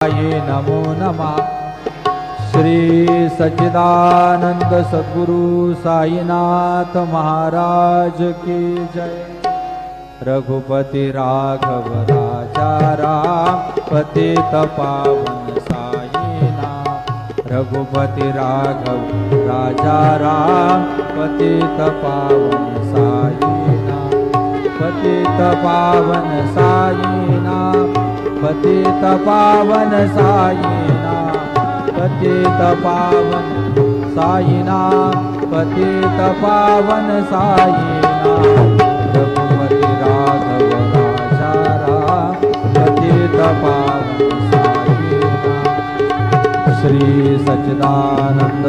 ये नमो नमः। श्री सच्चिदानंद सद्गुरु साईनाथ महाराज की जय। रघुपति राघव राजा राम पतित पावन साईनाथ। रघुपति राघव राजा राम पतित पावन साईनाथ। पतित पावन साईनाथ। पतित पावन साईनाथ। पतित पावन साईनाथ। पतित पावन साईनाथ। रघुपति राघव राजा राम पतित पावन साईनाथ। श्री सच्चिदानंद